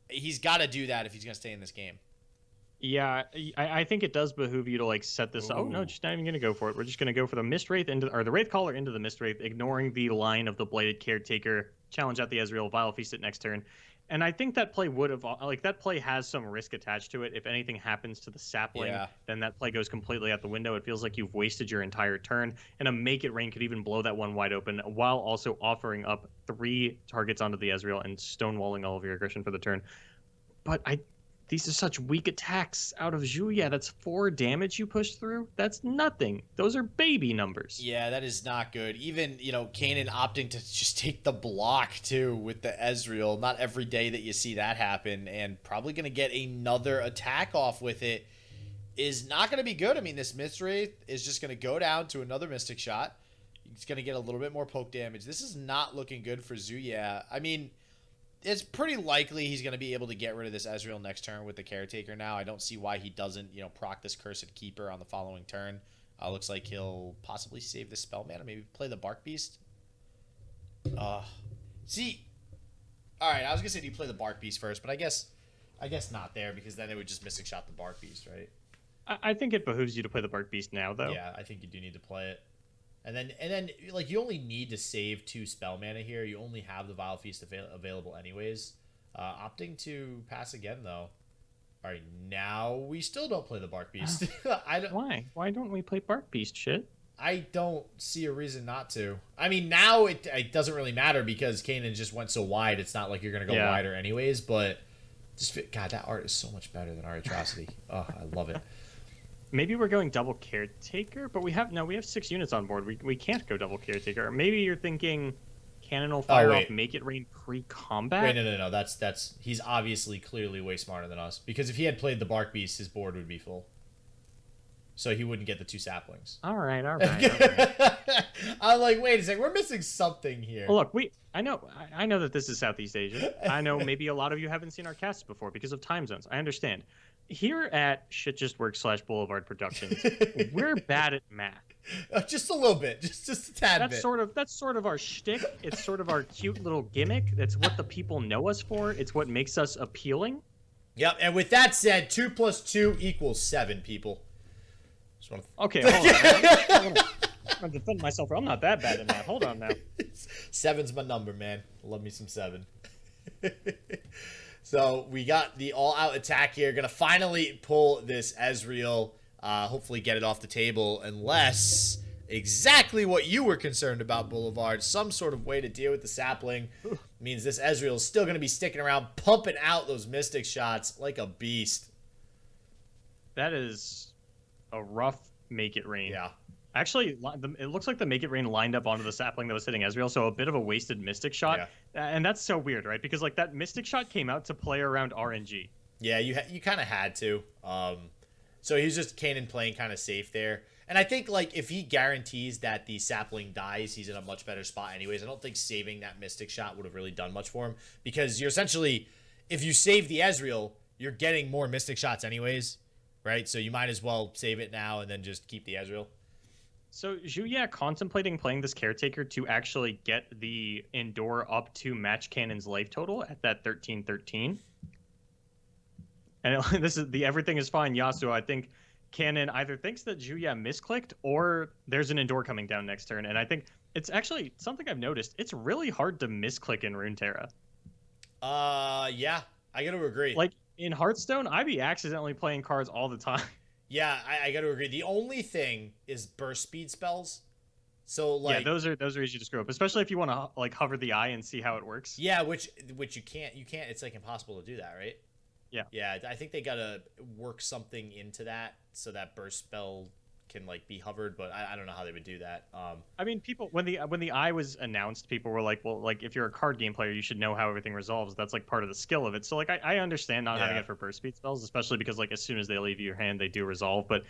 he's got to do that if he's going to stay in this game. Yeah, I think it does behoove you to like set this up. Oh no, just not even gonna go for it. We're just gonna go for the Mist Wraith or the Wraith Caller into the Mist Wraith, ignoring the line of the Blighted Caretaker. Challenge out the Ezreal, Vile Feast it next turn. And I think that play would have, like, that play has some risk attached to it. If anything happens to the sapling, then that play goes completely out the window. It feels like you've wasted your entire turn, and a Make It Rain could even blow that one wide open while also offering up 3 targets onto the Ezreal and stonewalling all of your aggression for the turn. But these are such weak attacks out of XiuYeah. That's 4 damage you push through. That's nothing. Those are baby numbers. Yeah, that is not good. Even, you know, Kanan opting to just take the block, too, with the Ezreal. Not every day that you see that happen. And probably going to get another attack off with it is not going to be good. I mean, this Mist Wraith is just going to go down to another Mystic Shot. He's going to get a little bit more poke damage. This is not looking good for XiuYeah. I mean... it's pretty likely he's going to be able to get rid of this Ezreal next turn with the Caretaker now. I don't see why he doesn't, you know, proc this Cursed Keeper on the following turn. Looks like he'll possibly save the Spell Mana, maybe play the Bark Beast. See, all right, I was going to say, do you play the Bark Beast first? But I guess not there, because then it would just Mystic Shot the Bark Beast, right? I think it behooves you to play the Bark Beast now, though. Yeah, I think you do need to play it. And then, like, you only need to save 2 spell mana here. You only have the Vile Feast available anyways. Opting to pass again, though. All right, now we still don't play the Bark Beast. Why? Why don't we play Bark Beast, shit? I don't see a reason not to. I mean, now it doesn't really matter because Kanan just went so wide. It's not like you're going to go wider anyways, but just God, that art is so much better than our Atrocity. Oh, I love it. Maybe we're going double Caretaker, but we have 6 units on board. We can't go double Caretaker. Or maybe you're thinking Kannan will fire off Make It Rain pre-combat? Wait, no. That's he's obviously clearly way smarter than us, because if he had played the Bark Beast, his board would be full. So he wouldn't get the 2 saplings. All right. I'm like, wait a second, we're missing something here. Well, look, I know that this is Southeast Asia. I know maybe a lot of you haven't seen our casts before because of time zones. I understand. Here at Shit Just Works / Boulevard Productions, we're bad at math. Just a little bit, just a tad bit. That's sort of our shtick. It's sort of our cute little gimmick. That's what the people know us for. It's what makes us appealing. Yep. And with that said, 2 + 2 = 7. People. Okay, hold on. I'm defending myself. I'm not that bad at math. Hold on now. 7's my number, man. Love me some 7. So we got the all-out attack here. Gonna finally pull this Ezreal. Hopefully get it off the table, unless exactly what you were concerned about, Boulevard. Some sort of way to deal with the sapling means this Ezreal is still gonna be sticking around, pumping out those Mystic shots like a beast. That is a rough Make It Rain. Yeah. Actually, it looks like the Make It Rain lined up onto the sapling that was hitting Ezreal, so a bit of a wasted Mystic Shot. Yeah. And that's so weird, right? Because like that Mystic Shot came out to play around RNG. Yeah, you kind of had to. So he's just Kanan playing kind of safe there. And I think, like, if he guarantees that the sapling dies, he's in a much better spot anyways. I don't think saving that Mystic shot would have really done much for him, because you're essentially, if you save the Ezreal, you're getting more Mystic shots anyways, right? So you might as well save it now and then just keep the Ezreal. So XiuYeah contemplating playing this Caretaker to actually get the Endure up to match Kanan's life total at that 13-13. And this is the everything is fine Yasuo. I think Kannan either thinks that XiuYeah misclicked or there's an Endure coming down next turn. And I think it's actually something I've noticed. It's really hard to misclick in Runeterra. Yeah, I got to agree. Like in Hearthstone, I be accidentally playing cards all the time. Yeah, I got to agree. The only thing is burst speed spells. So like, yeah, those are easy to screw up, especially if you want to like hover the eye and see how it works. Yeah, which you can't. It's like impossible to do that, right? Yeah. Yeah, I think they gotta work something into that so that burst spell can like be hovered, but I don't know how they would do that. I mean, people when the eye was announced, people were like, well, like if you're a card game player, you should know how everything resolves. That's like part of the skill of it. So like I understand not having it for burst speed spells, especially because like as soon as they leave your hand, they do resolve. But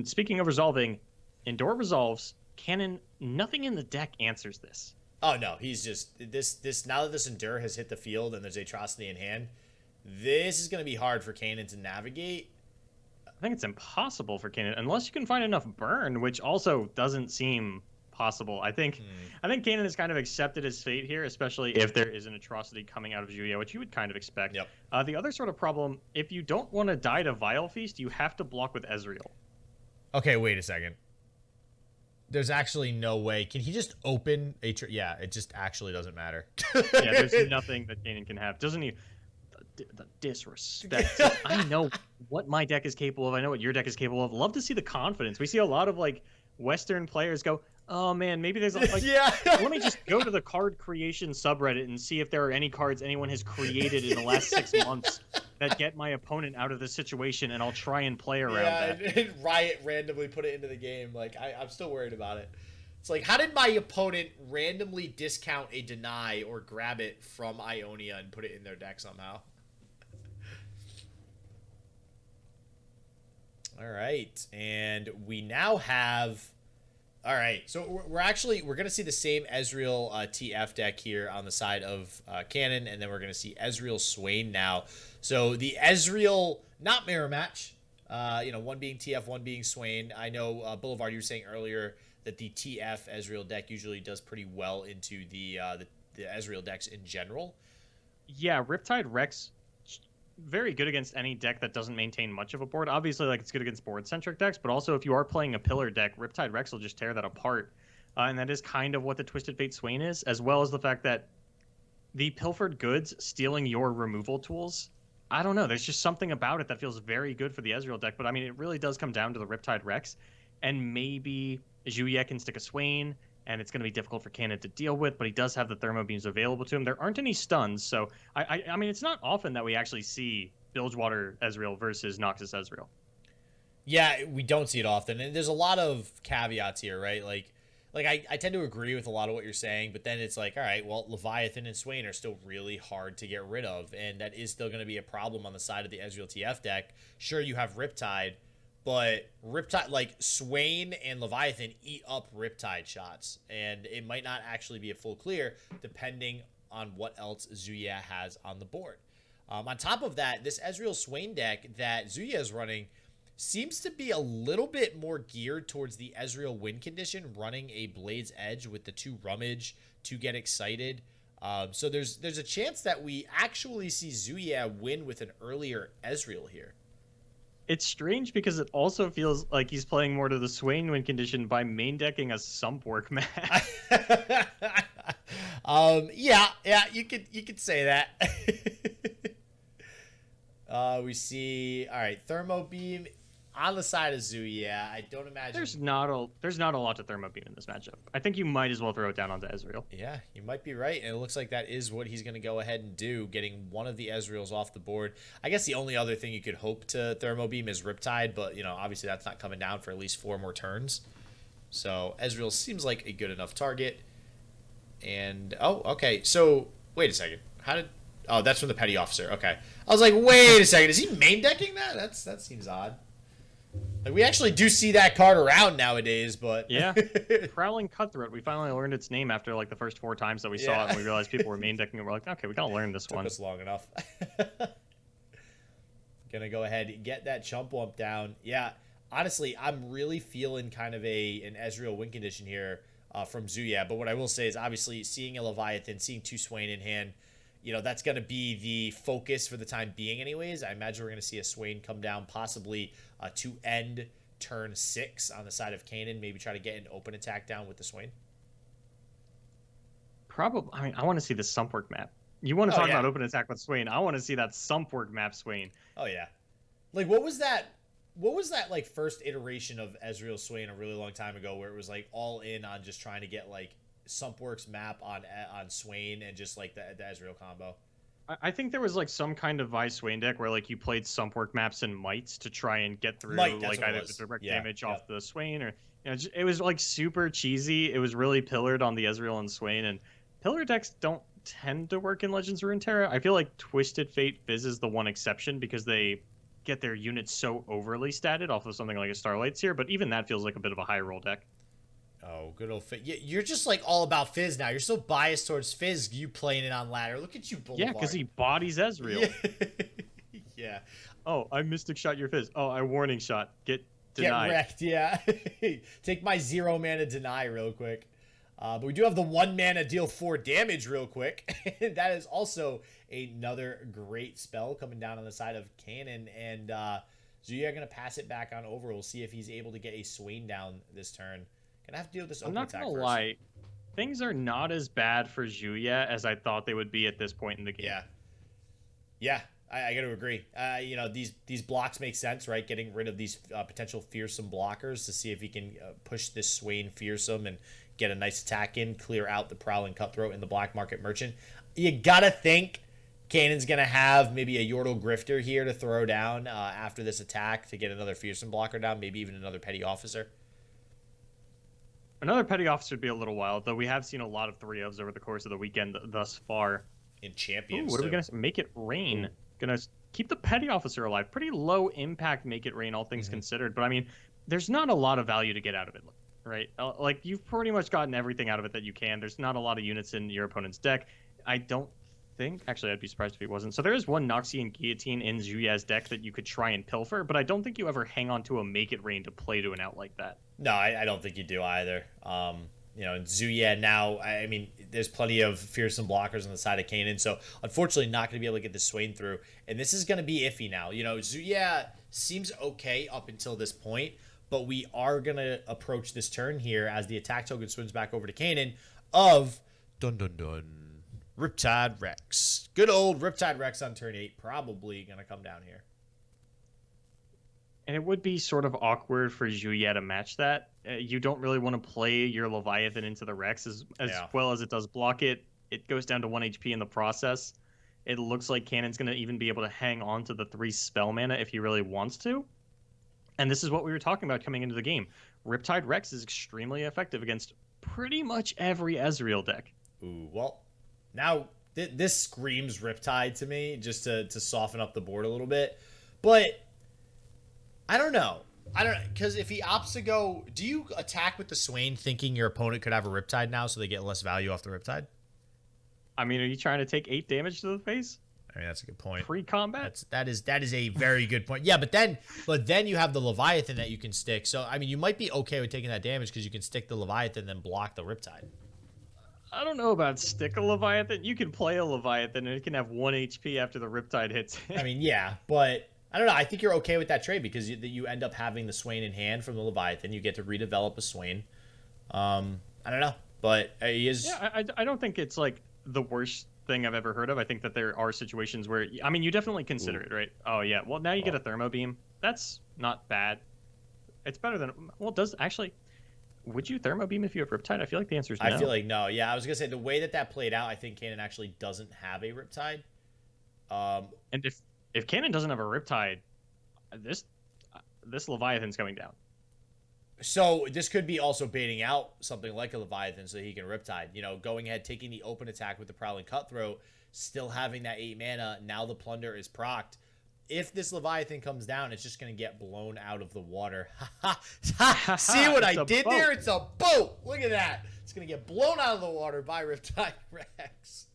speaking of resolving, Endure resolves. Kannan, nothing in the deck answers this. Oh no, he's just this now that this Endure has hit the field and there's Atrocity in hand, this is gonna be hard for Kannan to navigate. I think it's impossible for Kannan unless you can find enough burn, which also doesn't seem possible. I think Kannan has kind of accepted his fate here, especially if there is an Atrocity coming out of XiuYeah, which you would kind of expect. Yep. The other sort of problem, if you don't want to die to Vile Feast, you have to block with Ezreal. Okay, wait a second. There's actually no way. Can he just open a... Yeah, it just actually doesn't matter. Yeah, there's nothing that Kannan can have. Doesn't he... The disrespect. I know what my deck is capable of. I know what your deck is capable of. Love to see the confidence. We see a lot of like Western players go, oh man, maybe there's like, yeah. Let me just go to the card creation subreddit and see if there are any cards anyone has created in the last 6 months that get my opponent out of this situation, and I'll try and play around that. And Riot randomly put it into the game. Like I'm still worried about it. It's like, how did my opponent randomly discount a deny or grab it from Ionia and put it in their deck somehow? All right, and we now have... All right, so we're going to see the same Ezreal TF deck here on the side of Kannan, and then we're going to see Ezreal Swain now. So the Ezreal, not mirror match, one being TF, one being Swain. I know, Boulevard, you were saying earlier that the TF Ezreal deck usually does pretty well into the Ezreal decks in general. Yeah, Riptide Rex... very good against any deck that doesn't maintain much of a board. Obviously, like it's good against board-centric decks, but also if you are playing a pillar deck, Riptide Rex will just tear that apart. And that is kind of what the Twisted Fate Swain is, as well as the fact that the Pilfered Goods stealing your removal tools, I don't know, there's just something about it that feels very good for the Ezreal deck, but I mean, it really does come down to the Riptide Rex, and maybe XiuYeah can stick a Swain, and it's going to be difficult for Kannan to deal with, but he does have the Thermo Beams available to him. There aren't any stuns, so I mean, it's not often that we actually see Bilgewater Ezreal versus Noxus Ezreal. Yeah, we don't see it often, and there's a lot of caveats here, right? Like I tend to agree with a lot of what you're saying, but then it's like, all right, well, Leviathan and Swain are still really hard to get rid of, and that is still going to be a problem on the side of the Ezreal TF deck. Sure, you have Riptide, but Riptide, like Swain and Leviathan eat up Riptide shots, and it might not actually be a full clear depending on what else XiuYeah has on the board. On top of that, this Ezreal Swain deck that XiuYeah is running seems to be a little bit more geared towards the Ezreal win condition, running a Blade's Edge with the 2 Rummage to get excited. So there's a chance that we actually see XiuYeah win with an earlier Ezreal here. It's strange because it also feels like he's playing more to the Swain win condition by main decking a Sumpwork match. Yeah, you could say that. We see, all right, Thermo Beam on the side of XiuYeah. I don't imagine there's not a lot to Thermo Beam in this matchup. I think you might as well throw it down onto Ezreal. Yeah, you might be right, and it looks like that is what he's going to go ahead and do, getting one of the Ezreals off the board. I guess the only other thing you could hope to Thermo Beam is Riptide, but obviously that's not coming down for at least 4 more turns. So Ezreal seems like a good enough target. And okay, so wait a second. Oh, that's from the Petty Officer. Okay. I was like, wait a second. Is he main decking that? That seems odd. Like, we actually do see that card around nowadays, but... Yeah. Prowling Cutthroat. We finally learned its name after, like, the first 4 times that we saw it, and we realized people were main decking it. We're like, okay, we gotta learn this one. Took us long enough. Gonna go ahead and get that chump wump down. Yeah, honestly, I'm really feeling kind of an Ezreal win condition here from XiuYeah. But what I will say is, obviously, seeing a Leviathan, seeing 2 Swain in hand, you know, that's going to be the focus for the time being anyways. I imagine we're going to see a Swain come down possibly to end turn 6 on the side of Kanan. Maybe try to get an open attack down with the Swain. Probably. I mean, I want to see the Sumpwork map. You want to talk about open attack with Swain. I want to see that Sumpwork map Swain. Oh, yeah. Like, what was that, like, first iteration of Ezreal Swain a really long time ago where it was, like, all in on just trying to get, like, Sumpworks map on Swain and just like the Ezreal combo? I think there was like some kind of Vi Swain deck where like you played Sumpwork maps and mites to try and get through like either the direct damage off the Swain or it was like super cheesy. It was really pillared on the Ezreal and Swain, and pillar decks don't tend to work in Legends of Runeterra. I feel like Twisted Fate Fizz is the one exception because they get their units so overly statted off of something like a Starlight Seer, but even that feels like a bit of a high roll deck. Oh, good old Fizz. You're just like all about Fizz now. You're so biased towards Fizz, you playing it on ladder. Look at you, Boulevard. Yeah, because he bodies Ezreal. Yeah. Oh, I Mystic Shot your Fizz. Oh, I Warning Shot. Get denied. Get wrecked, yeah. Take my 0 mana deny real quick. But we do have the 1 mana deal 4 damage real quick. That is also another great spell coming down on the side of Kannan. And XiuYeah going to pass it back on over. We'll see if he's able to get a Swain down this turn. Gonna have to deal with this open attack first. I'm not gonna lie. Things are not as bad for XiuYeah as I thought they would be at this point in the game. Yeah, I got to agree. You know, these blocks make sense, right? Getting rid of these potential fearsome blockers to see if he can push this Swain fearsome and get a nice attack in, clear out the Prowling Cutthroat and the Black Market Merchant. You gotta think Kanan's gonna have maybe a Yordle Grifter here to throw down after this attack to get another fearsome blocker down, maybe even another Petty Officer. Another Petty Officer would be a little wild, though we have seen a lot of 3-ofs over the course of the weekend thus far. In Champions, what are we going to make it rain? Going to keep the Petty Officer alive. Pretty low impact make it rain, all things considered. But, I mean, there's not a lot of value to get out of it, right? Like, you've pretty much gotten everything out of it that you can. There's not a lot of units in your opponent's deck. I don't think... Actually, I'd be surprised if he wasn't. So there is one Noxian Guillotine in XiuYeah's deck that you could try and pilfer, but I don't think you ever hang on to a make it rain to play to an out like that. No, I don't think you do either. You know, in XiuYeah now, I mean, there's plenty of fearsome blockers on the side of Kanan, so unfortunately not going to be able to get the Swain through. And this is going to be iffy now. You know, XiuYeah seems okay up until this point, but we are going to approach this turn here as the attack token swings back over to Kanan of Riptide Rex. Good old Riptide Rex on turn 8, probably going to come down here. And it would be sort of awkward for XiuYeah to match that. You don't really want to play your Leviathan into the Rex as well as it does block it. It goes down to 1 HP in the process. It looks like Kanan's going to even be able to hang on to the 3 spell mana if he really wants to. And this is what we were talking about coming into the game. Riptide Rex is extremely effective against pretty much every Ezreal deck. Ooh, well, now this screams Riptide to me, just to soften up the board a little bit. But... I don't know, because if he opts to go, do you attack with the Swain thinking your opponent could have a Riptide now so they get less value off the Riptide? I mean, are you trying to take 8 damage to the face? I mean, that's a good point. Pre-combat? That is a very good point. Yeah, but then you have the Leviathan that you can stick. So, I mean, you might be okay with taking that damage because you can stick the Leviathan then block the Riptide. I don't know about stick a Leviathan. You can play a Leviathan and it can have 1 HP after the Riptide hits. I mean, yeah, but... I don't know. I think you're okay with that trade because you end up having the Swain in hand from the Leviathan. You get to redevelop a Swain. I don't know, but he is. Yeah, I don't think it's like the worst thing I've ever heard of. I think that there are situations where, I mean, you definitely consider it, right? Oh yeah. Well, now you get a Thermo Beam. That's not bad. It's better than does actually. Would you Thermo Beam if you have Riptide? I feel like the answer is no. I feel like no. Yeah, I was gonna say the way that played out, I think Kanan actually doesn't have a Riptide. And if Kannan doesn't have a Riptide, this Leviathan's coming down. So this could be also baiting out something like a Leviathan so he can Riptide. You know, going ahead, taking the open attack with the Prowling Cutthroat, still having that 8 mana. Now the Plunder is procced. if this Leviathan comes down, it's just going to get blown out of the water. See what I did there? It's a boat. Look at that. It's going to get blown out of the water by Riptide Rex.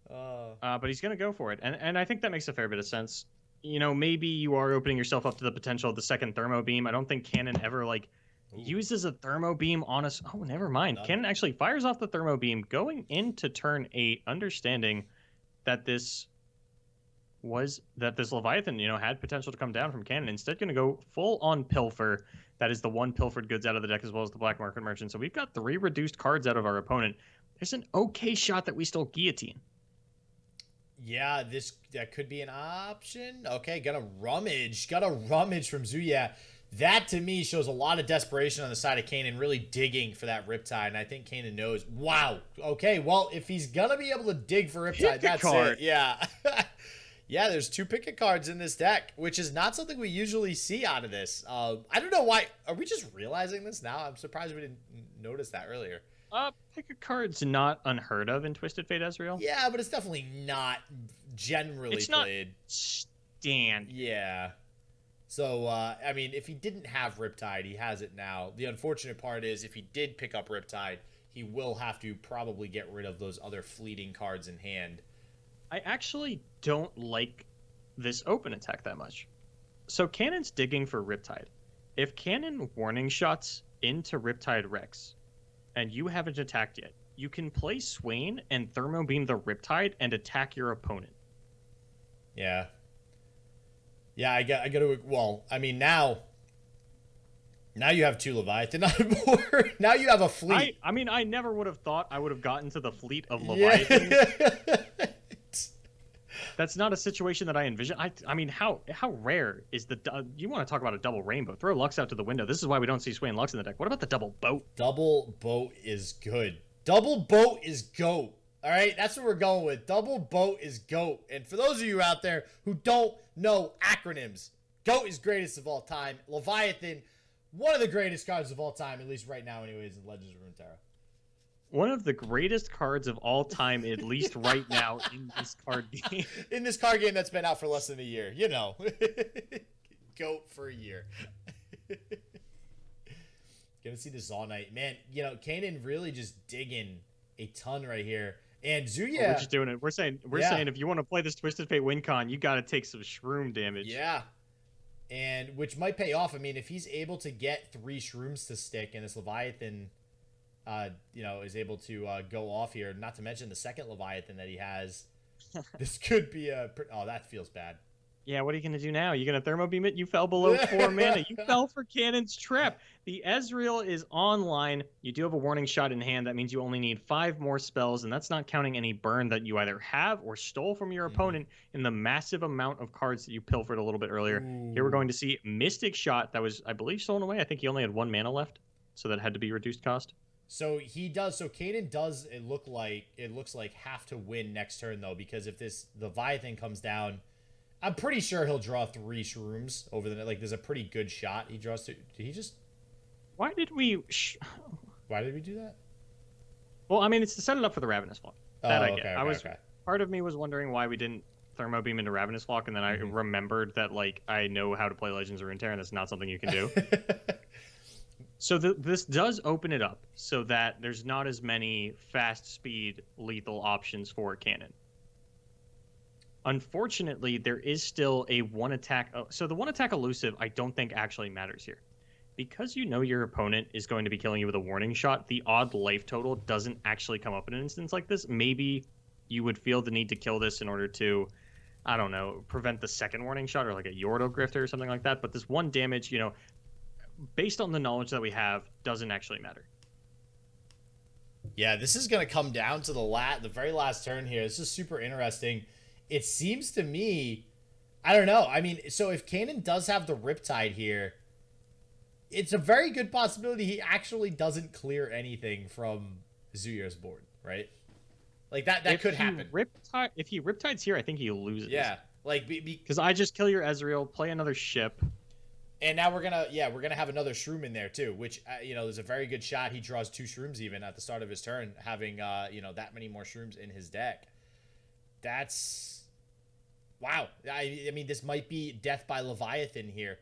But he's going to go for it. And I think that makes a fair bit of sense. You know, maybe you are opening yourself up to the potential of the second thermo beam. I don't think Kannan ever, like, uses a thermo beam on us. Oh, never mind. Kannan actually fires off the thermo beam going into turn 8, understanding that this Leviathan, you know, had potential to come down from Kannan. Instead, going to go full on pilfer. That is the one pilfered goods out of the deck as well as the black market merchant. So we've got 3 reduced cards out of our opponent. There's an okay shot that we still guillotine. Yeah, that could be an option. Okay, got a rummage from XiuYeah. That to me shows a lot of desperation on the side of Kannan, really digging for that Riptide, and I think Kannan knows. Wow. Okay, well, if he's gonna be able to dig for Riptide, that's it. Yeah. Yeah, there's 2 picket cards in this deck, which is not something we usually see out of this. I don't know why. Are we just realizing this now? I'm surprised we didn't notice that earlier. Pick a card's not unheard of in Twisted Fate Ezreal. Yeah, but it's definitely not generally played. Stand. Yeah. So, I mean, if he didn't have Riptide, he has it now. The unfortunate part is if he did pick up Riptide, he will have to probably get rid of those other fleeting cards in hand. I actually don't like this open attack that much. So Kanan's digging for Riptide. If Kannan warning shots into Riptide Rex, and you haven't attacked yet, you can play Swain and Thermo Beam the Riptide and attack your opponent. Yeah. Yeah, I got to. Well, I mean, now you have 2 Leviathan on board. Now you have a fleet. I mean, I never would have thought I would have gotten to the fleet of Leviathan. Yeah. That's not a situation that I envision. I mean, how rare is you want to talk about a double rainbow? Throw Lux out to the window. This is why we don't see Swain Lux in the deck. What about the double boat? Double boat is good. Double boat is GOAT. All right, that's what we're going with. Double boat is GOAT. And for those of you out there who don't know acronyms, GOAT is greatest of all time. Leviathan, one of the greatest cards of all time, at least right now anyways, in Legends of Runeterra. One of the greatest cards of all time, at least right now, in this card game. In this card game that's been out for less than a year. You know. GOAT for a year. Gonna see the Zaunite. Man, you know, Kannan really just digging a ton right here. And XiuYeah... We're just doing it. We're saying if you want to play this Twisted Fate win con, you got to take some shroom damage. Yeah. And which might pay off. I mean, if he's able to get 3 shrooms to stick and this Leviathan... you know, is able to go off here. Not to mention the second Leviathan that he has. This could be a... Oh, that feels bad. Yeah, what are you going to do now? You going to Thermo Beam it? You fell below 4 mana. You fell for Kanan's trap. The Ezreal is online. You do have a warning shot in hand. That means you only need 5 more spells, and that's not counting any burn that you either have or stole from your opponent in the massive amount of cards that you pilfered a little bit earlier. Here we're going to see Mystic Shot that was, I believe, stolen away. I think he only had 1 mana left, so that had to be reduced cost. So he does. So Kannan does. It looks like have to win next turn though, because if this Leviathan comes down, I'm pretty sure he'll draw 3 shrooms over the like. There's a pretty good shot he draws. Did he just? Why did we? Why did we do that? Well, I mean, it's to set it up for the Ravenous Flock. That I get. Okay. Part of me was wondering why we didn't Thermo Beam into Ravenous Flock, and then I remembered that like I know how to play Legends of Runeterra, and that's not something you can do. So this does open it up so that there's not as many fast speed lethal options for Kannan. Unfortunately, there is still a 1 attack. So the 1 attack elusive I don't think actually matters here. Because you know your opponent is going to be killing you with a warning shot, the odd life total doesn't actually come up in an instance like this. Maybe you would feel the need to kill this in order to, I don't know, prevent the second warning shot or like a Yordo Grifter or something like that. But this 1 damage, you know, based on the knowledge that we have, doesn't actually matter. Yeah, this is going to come down to the very last turn here. This is super interesting. It seems to me, I don't know. I mean, so if Kannan does have the Riptide here, it's a very good possibility he actually doesn't clear anything from XiuYeah's board, right? Like that could happen. If he Riptides here, I think he loses. Yeah, like because I just kill your Ezreal, play another ship. And now we're gonna have another shroom in there too, which you know, there's a very good shot he draws 2 shrooms even at the start of his turn, having you know, that many more shrooms in his deck. That's Wow. I mean, this might be death by Leviathan here.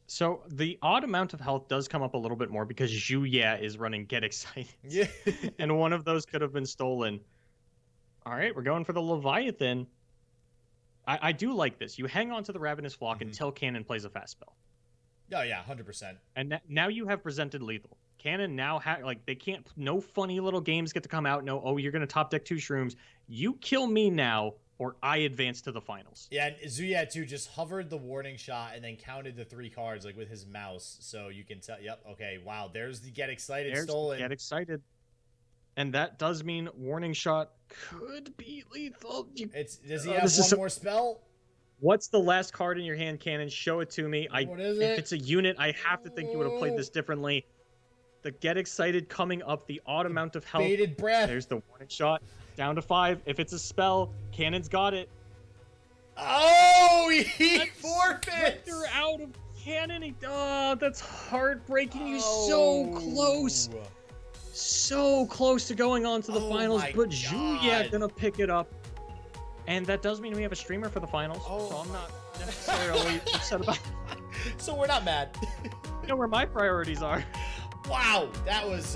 So the odd amount of health does come up a little bit more because XiuYeah is running Get Excited. Yeah. And one of those could have been stolen. All right, we're going for the Leviathan. I do like this. You hang on to the Ravenous Flock until Kannan plays a fast spell. Oh, yeah, 100%. And now you have presented lethal. Kannan now they can't, no funny little games get to come out. No, oh, you're going to top deck 2 shrooms. You kill me now, or I advance to the finals. Yeah, and XiuYeah too just hovered the warning shot and then counted the 3 cards like with his mouse, so you can tell. Yep, okay, wow. There's the Get Excited stolen. Get Excited, and that does mean warning shot could be lethal. Does he have one more spell? What's the last card in your hand, Kannan? Show it to me. What is it? If it's a unit, I have to think you would have played this differently. The Get Excited coming up, the odd amount of health. Bated breath. There's the warning shot. Down to 5. If it's a spell, Kanan's got it. Oh, he forfeits. You're out of Kannan. Oh, that's heartbreaking. He's so close. So close to going on to the finals, but XiuYeah gonna pick it up. And that does mean we have a streamer for the finals, so I'm not necessarily upset about it. So we're not mad. You know where my priorities are. Wow, that was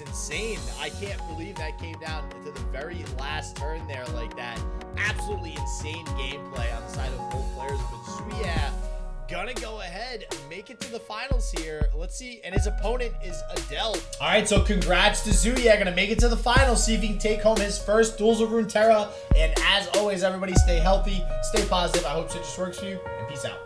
insane. I can't believe that came down to the very last turn there like that. Absolutely insane gameplay on the side of both players, but XiuYeah gonna go ahead and make it to the finals here. Let's see, and his opponent is Adele. All right, so congrats to XiuYeah, gonna make it to the finals, see if he can take home his first Duels of Runeterra. And as always, everybody stay healthy, stay positive. I hope it just works for you, and peace out.